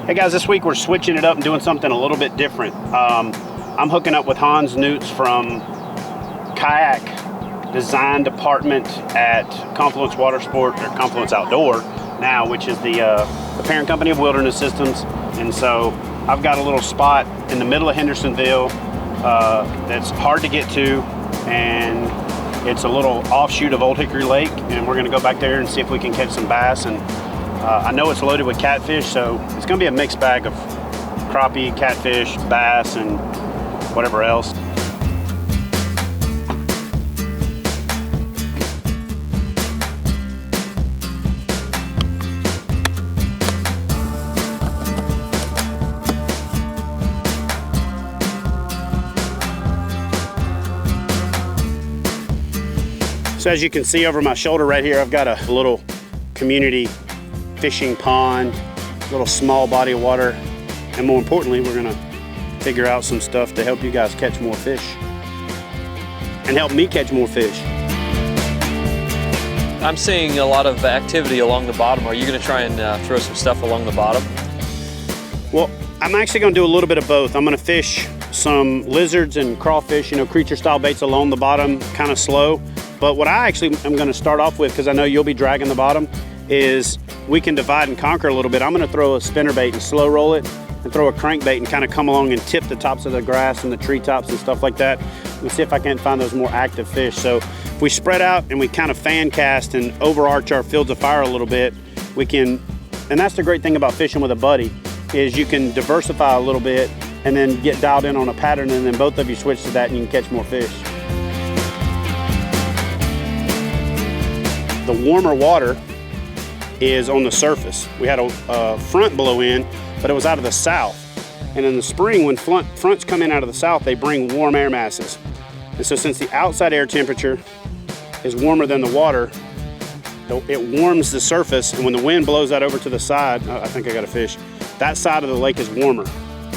Hey guys, this week we're switching it up and doing something a little bit different. I'm hooking up with Nutz from Kayak Design Department at Confluence Water Sport, or Confluence Outdoor now, which is the parent company of Wilderness Systems. And so I've got a little spot in the middle of Hendersonville that's hard to get to, and it's a little offshoot of Old Hickory Lake, and we're gonna go back there and see if we can catch some bass. And I know it's loaded with catfish, so it's gonna be a mixed bag of crappie, catfish, bass, and whatever else. So as you can see over my shoulder right here, I've got a little community fishing pond, little small body of water, and more importantly, we're gonna figure out some stuff to help you guys catch more fish and help me catch more fish. I'm seeing a lot of activity along the bottom. Are you gonna try and throw some stuff along the bottom? Well, I'm actually gonna do a little bit of both. I'm gonna fish some lizards and crawfish, creature style baits along the bottom, kind of slow. But what I actually am gonna start off with, because I know you'll be dragging the bottom, is we can divide and conquer a little bit. I'm gonna throw a spinnerbait and slow roll it, and throw a crankbait and kind of come along and tip the tops of the grass and the treetops and stuff like that. We'll see if I can't find those more active fish. So if we spread out and we kind of fan cast and overarch our fields of fire a little bit, we can, and that's the great thing about fishing with a buddy, is you can diversify a little bit and then get dialed in on a pattern, and then both of you switch to that and you can catch more fish. The warmer water is on the surface. We had a front blow in, but it was out of the south. And in the spring, when fronts come in out of the south, they bring warm air masses. And so since the outside air temperature is warmer than the water, it warms the surface, and when the wind blows that over to the side, I think I got a fish, that side of the lake is warmer.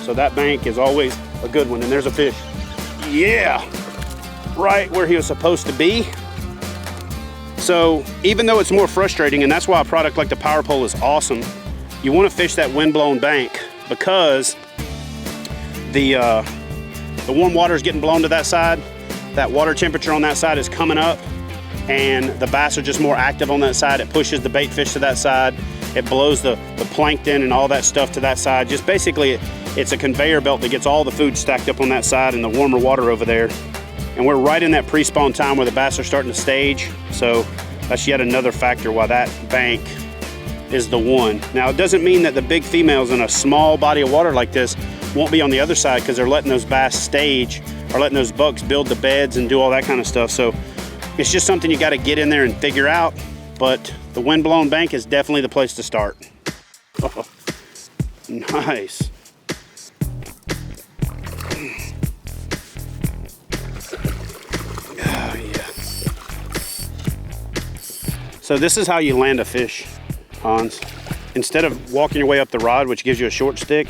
So that bank is always a good one, and there's a fish. Yeah, right where he was supposed to be. So even though it's more frustrating, and that's why a product like the Power Pole is awesome, you want to fish that wind-blown bank, because the warm water is getting blown to that side, that water temperature on that side is coming up, and the bass are just more active on that side. It pushes the bait fish to that side, it blows the plankton and all that stuff to that side. Just basically, it's a conveyor belt that gets all the food stacked up on that side and the warmer water over there. And we're right in that pre-spawn time where the bass are starting to stage. So that's yet another factor why that bank is the one. Now, it doesn't mean that the big females in a small body of water like this won't be on the other side, because they're letting those bass stage, or letting those bucks build the beds and do all that kind of stuff. So it's just something you got to get in there and figure out. But the wind-blown bank is definitely the place to start. Oh, nice. So this is how you land a fish, Hans. Instead of walking your way up the rod, which gives you a short stick,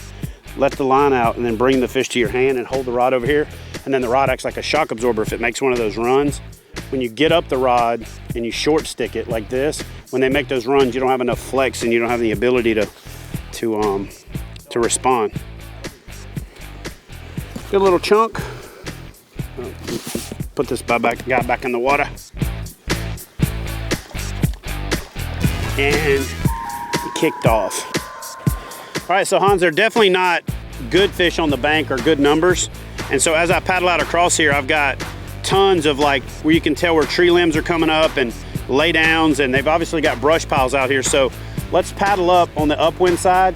let the line out and then bring the fish to your hand and hold the rod over here. And then the rod acts like a shock absorber if it makes one of those runs. When you get up the rod and you short stick it like this, when they make those runs, you don't have enough flex and you don't have the ability to respond. Good little chunk. Put this guy back in the water. And kicked off. All right, so Hans, they're definitely not good fish on the bank or good numbers. And so as I paddle out across here, I've got tons of where you can tell where tree limbs are coming up and lay downs, and they've obviously got brush piles out here. So let's paddle up on the upwind side,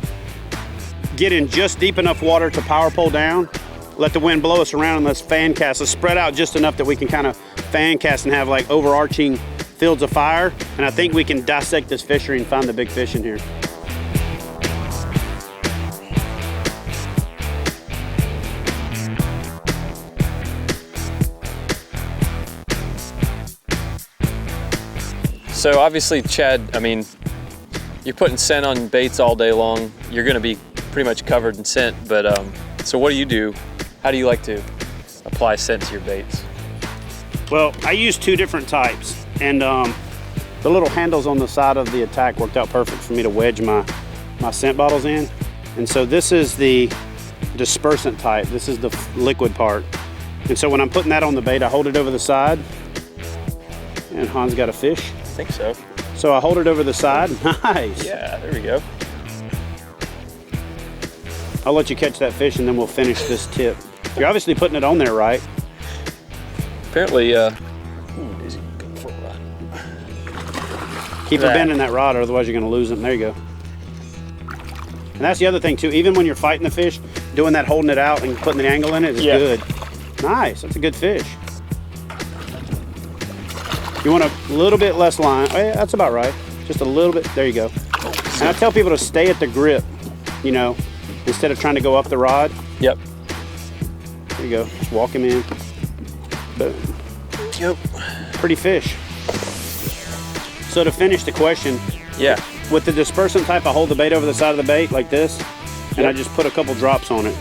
get in just deep enough water to power pole down, let the wind blow us around, and let's fan cast. Let's spread out just enough that we can kind of fan cast and have overarching fields of fire, and I think we can dissect this fishery and find the big fish in here. So obviously, Chad, you're putting scent on baits all day long. You're gonna be pretty much covered in scent, but so what do you do? How do you like to apply scent to your baits? Well, I use two different types. And the little handles on the side of the attack worked out perfect for me to wedge my scent bottles in. And so this is the dispersant type. This is the liquid part. And so when I'm putting that on the bait, I hold it over the side. And Hans got a fish. I think so. So I hold it over the side. Nice. Yeah, there we go. I'll let you catch that fish and then we'll finish this tip. You're obviously putting it on there, right? Apparently, Dizzy, go for a run. Keep her bending that rod, or otherwise you're gonna lose them. There you go. And that's the other thing too, even when you're fighting the fish, doing that, holding it out and putting the angle in it is good. Nice, that's a good fish. You want a little bit less line. Oh yeah, that's about right. Just a little bit, there you go. And I tell people to stay at the grip, you know, instead of trying to go up the rod. Yep. There you go, just walk him in. Boom. Yep. Pretty fish. So to finish the question, yeah, with the dispersant type, I hold the bait over the side of the bait like this, and I just put a couple drops on it.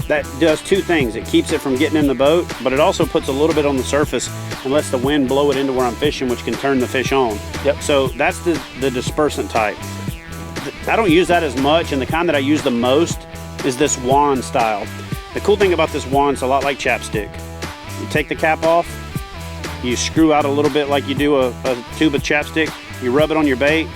That does two things. It keeps it from getting in the boat, but it also puts a little bit on the surface and lets the wind blow it into where I'm fishing, which can turn the fish on. Yep. So that's the dispersant type. I don't use that as much, and the kind that I use the most is this wand style. The cool thing about this wand is a lot like chapstick. You take the cap off, you screw out a little bit like you do a tube of chapstick, you rub it on your bait,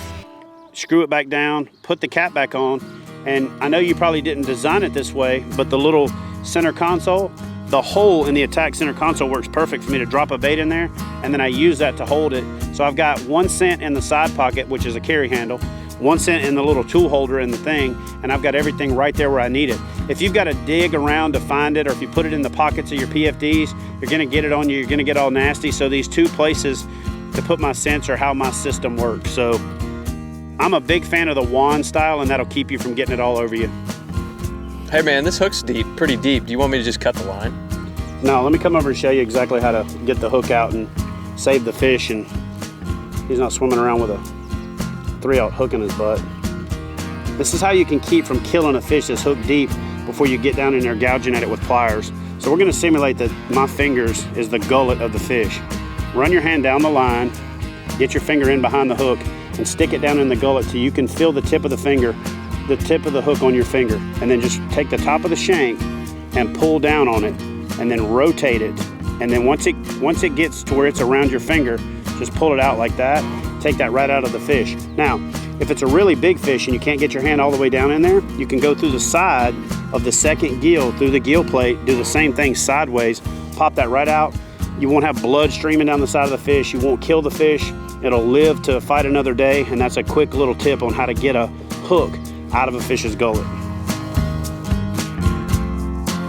screw it back down, put the cap back on, and I know you probably didn't design it this way, but the little center console, the hole in the attack center console works perfect for me to drop a bait in there, and then I use that to hold it. So I've got 1 cent in the side pocket, which is a carry handle, 1 cent in the little tool holder in the thing, and I've got everything right there where I need it. If you've got to dig around to find it, or if you put it in the pockets of your PFDs, you're gonna get it on you, you're gonna get all nasty. So these two places to put my scents are how my system works. So I'm a big fan of the wand style, and that'll keep you from getting it all over you. Hey man, this hook's deep, pretty deep. Do you want me to just cut the line? No, let me come over and show you exactly how to get the hook out and save the fish, and he's not swimming around with a 3/0 hook in his butt. This is how you can keep from killing a fish that's hooked deep before you get down in there gouging at it with pliers. So we're gonna simulate that my fingers is the gullet of the fish. Run your hand down the line, get your finger in behind the hook, and stick it down in the gullet till you can feel the tip of the finger, the tip of the hook on your finger. And then just take the top of the shank and pull down on it, and then rotate it. And then once it gets to where it's around your finger, just pull it out like that. Take that right out of the fish. Now, if it's a really big fish and you can't get your hand all the way down in there, you can go through the side of the second gill, through the gill plate, do the same thing sideways, pop that right out. You won't have blood streaming down the side of the fish. You won't kill the fish. It'll live to fight another day, and that's a quick little tip on how to get a hook out of a fish's gullet.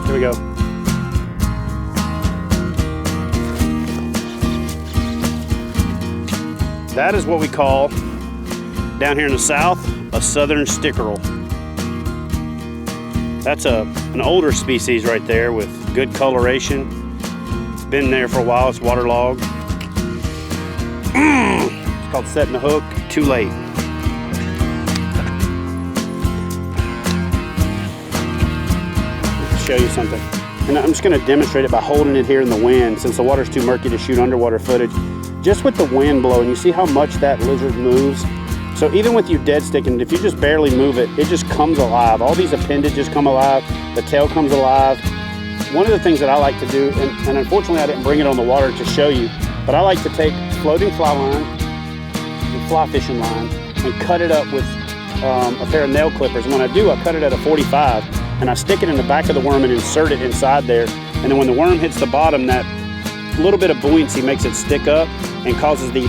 Here we go. That is what we call, down here in the South, a southern stickerel. That's an older species right there with good coloration. It's been there for a while, it's waterlogged. It's called setting the hook, too late. Let me show you something. And I'm just gonna demonstrate it by holding it here in the wind, since the water's too murky to shoot underwater footage. Just with the wind blowing, you see how much that lizard moves? So even with you dead sticking, if you just barely move it, it just comes alive. All these appendages come alive, the tail comes alive. One of the things that I like to do, and unfortunately I didn't bring it on the water to show you, but I like to take floating fly line and fly fishing line and cut it up with a pair of nail clippers. And when I do, I cut it at a 45, and I stick it in the back of the worm and insert it inside there. And then when the worm hits the bottom, that little bit of buoyancy makes it stick up and causes the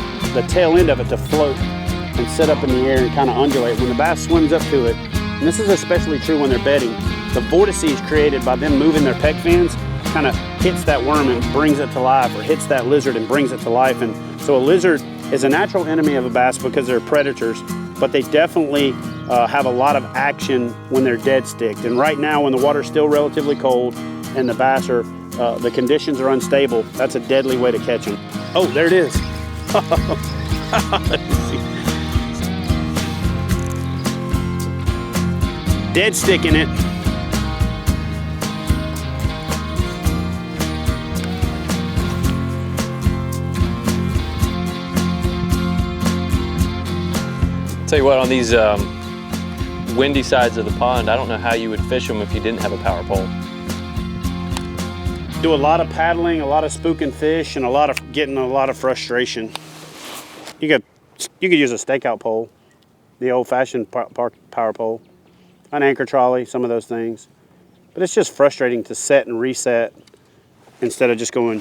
tail end of it to float and sit up in the air and kind of undulate. When the bass swims up to it, and this is especially true when they're bedding, the vortices created by them moving their pec fins kind of hits that worm and brings it to life, or hits that lizard and brings it to life. And so a lizard is a natural enemy of a bass because they're predators, but they definitely have a lot of action when they're dead sticked. And right now, when the water's still relatively cold and the bass are, the conditions are unstable, that's a deadly way to catch them. Oh, there it is. Dead sticking it. Tell you what, on these windy sides of the pond, I don't know how you would fish them if you didn't have a power pole. Do a lot of paddling, a lot of spooking fish, and getting a lot of frustration. You could use a stakeout pole, the old-fashioned power pole, an anchor trolley, some of those things. But it's just frustrating to set and reset instead of just going,